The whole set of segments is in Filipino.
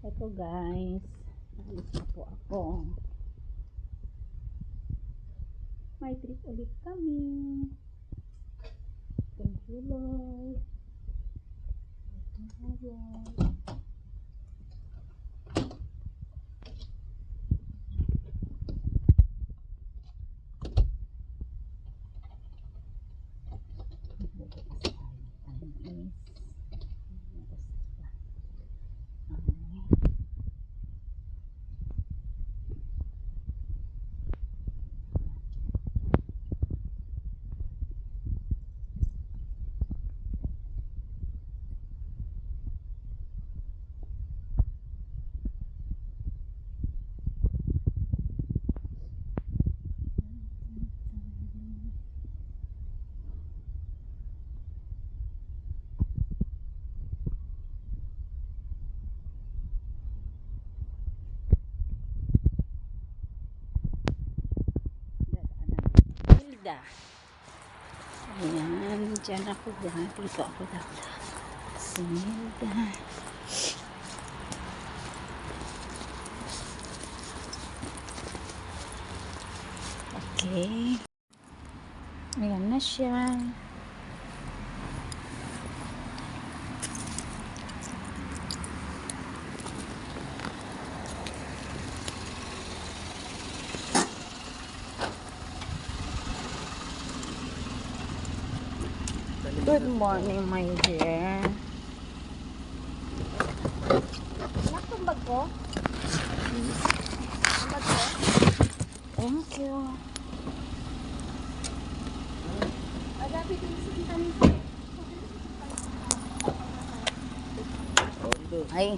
Ito guys, alis na po ako. May trip ulit kami. Thank you Lord. Thank you Lord. Ayan, dyan ako dito ako dadaan. Si Milda. Okay. Ayan na siya. Good morning, my dear. Anak, itong bag ko? Ang bag ko? Thank you. Agapit yung sikitan. Ay.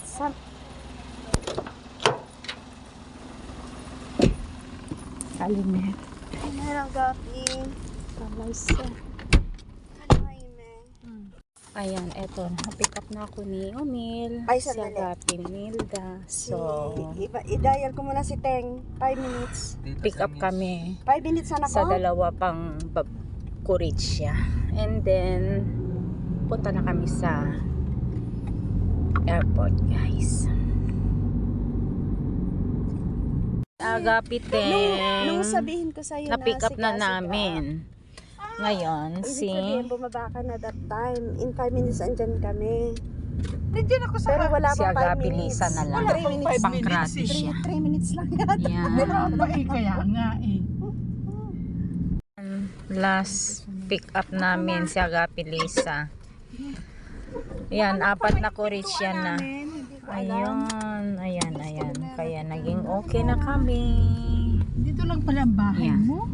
Saan? Kalimet. Ay, merang gapi. Kalaysa. Kalay, me. Ayan, eto. Pick up na ako ni Omil. Ay, sa sandali. Gapi Milda. So, I-dial ko muna si Teng. 5 minutes. pick up kami 5 minutes na sa ako. dalawa pang Kurichya. And then, punta na kami sa airport, guys. Agapitin. Nung sabihin ko sa'yo na na-pick up na sigasig ka, namin. Ngayon, ibig si... sabihin, bumaba ka na that time. In 5 minutes, andyan kami. Nandiyan ako sa Pero wala si pang 5 Agapi minutes. Lisa na lang. Wala pang 5 minutes. Pang-grabe siya. 3 minutes lang yata. Yan. kaya nga eh. Last pick up namin si Agapi Lisa. Yan, 4 na Kurichya na. Ayun, ayan. Kaya naging okay na kami. Dito lang pala ang bahay Yeah. mo.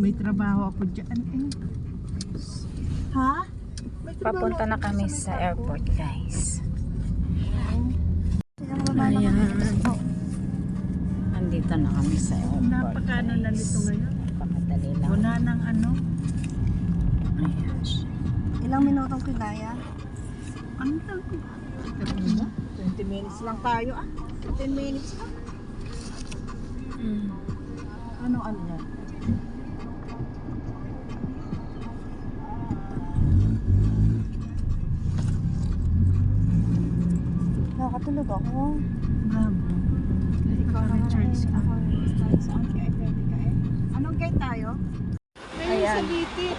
May trabaho ako dyan eh. Ha? May trabaho Papunta na ako kami may sa trabaho. airport, guys. Ayan. Andito na kami sa airport. Napakano na nito ngayon. Napakadali lang. Wala nang ano. Ayan. Ilang minutong kinaya? Ano lang? 20 minutes lang tayo 10 minutes lang. Ano yan? Nakatulog ako. Bravo. Ikaw na-charge ka. Saan kaya pwede ka eh? Anong gate tayo? Ayan. Sa Biti.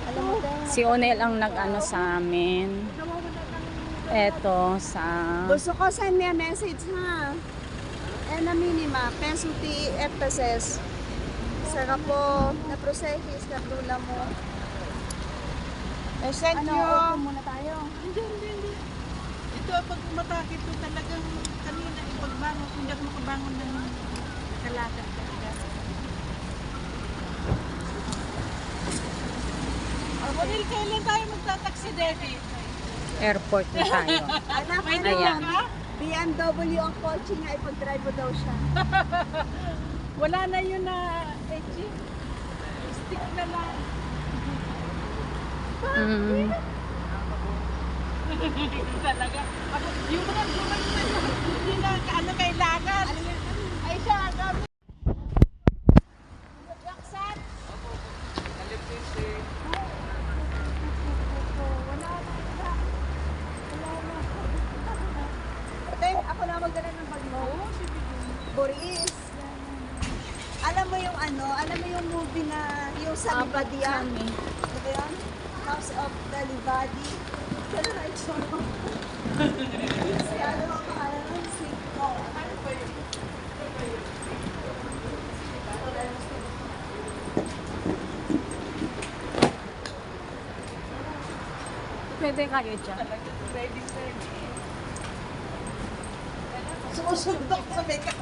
Alam mo tayo. Si Onel ang nag-ano sa amin. Eto sa... Gusto ko send me a message ha. Na minima, peso ti FSS. Saka po, na prosehis, na tula mo. I sent Ano, you. open muna tayo. Hindi. Ito pag umatakit to talagang kanina ipagbangon. Hindi ako makabangon ng kalakad talaga. Model, kailan tayo magtataksi, Debbie? airport na tayo. Anak, Ayan. BMW ang kotse niya, ipag-drive mo daw siya. Wala na yun na edgy. Stick na lang. Mm. Talaga. Yung mga hindi na ano kailangan. Ay siya, gamit. Laksan. Wala na. Ako na magdala ng bag mo. Boris. Alam mo yung ano, alam mo yung movie na yung sa Livadia? Ano ba yun? House of the Livadi. Pero na ito. Si ano ang pangalan ng sitcom. Pwede kayo dyan. Sumusundok sa makeup.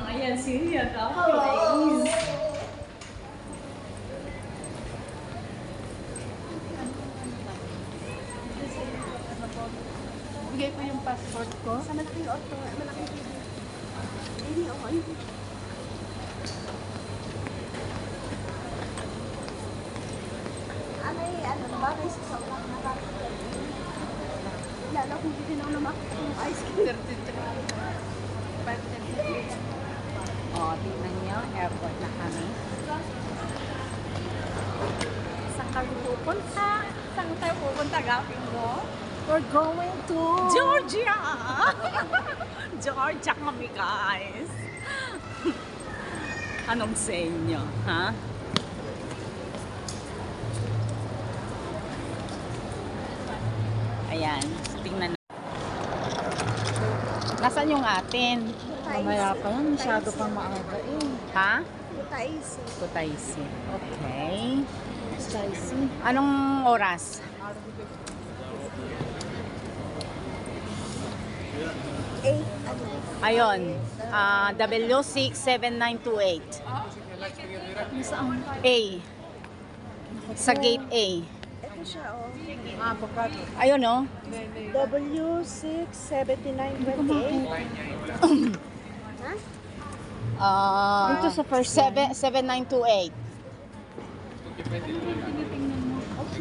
Ayan, siya. Bigay ko yung passport ko. Sa malaking auto, malaking TV. Hindi ako. Ano ba? May sasawang nakakita. Lalo kung hindi na ako namakita yung ice cream. 33. O, tingnan nyo. Airport na kami. Saan kami pupunta? Saan tayo pupunta? Gapin mo? We're going to... Georgia! Georgia kami, guys. Anong sa inyo, ha? Ayan, tingnan na. Nasaan yung atin? Mamaya pa yan, masyado pang maaga eh. Ha? Kutaisi. Kutaisi. Okay. Anong oras? 8. Ayun. W67928. Saan? A. Sa gate A. Ito siya, oh. Ayun, oh. W67928. Ha? Dito sa first 7928.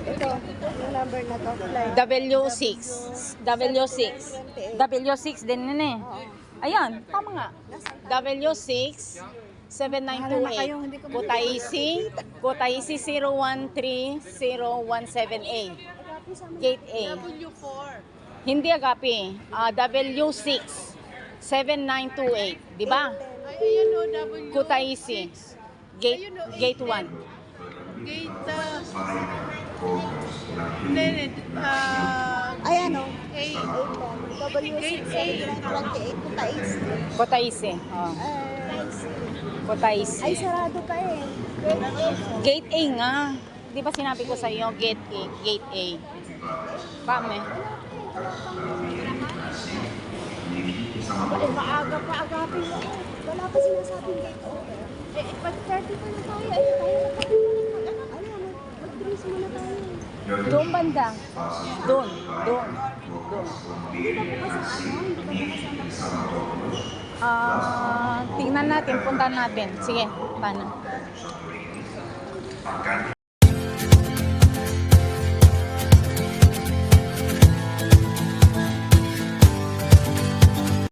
Ito, yung number na to. Flight. W6. W6. W6 din yun eh. Ayan, tama nga. W6 7928. Kutaisi 0130178. Gate A. W4. Hindi agapi. W6 7928, di ba? Ay, ayan o, W. Kutaisi. Gate 1. Gate, hindi, Ayan, oh. A. W67928. Kutaisi. Kutaisi. Oh. Kutaisi. Ay, sarado pa eh. Gate A nga. Di ba sinabi ko sa iyo, Gate A. Gate A. Kame. Maaga pa, agapin mo. Wala pa sinasabing gate over. Pag 30 pa na tayo, ay tayo na tayo. Mag-dress muna tayo. Doon banda. Doon. Doon. Hindi ba bukas ang ano? Hindi ba bukas ang Tingnan natin, puntahan natin. Sige, paano?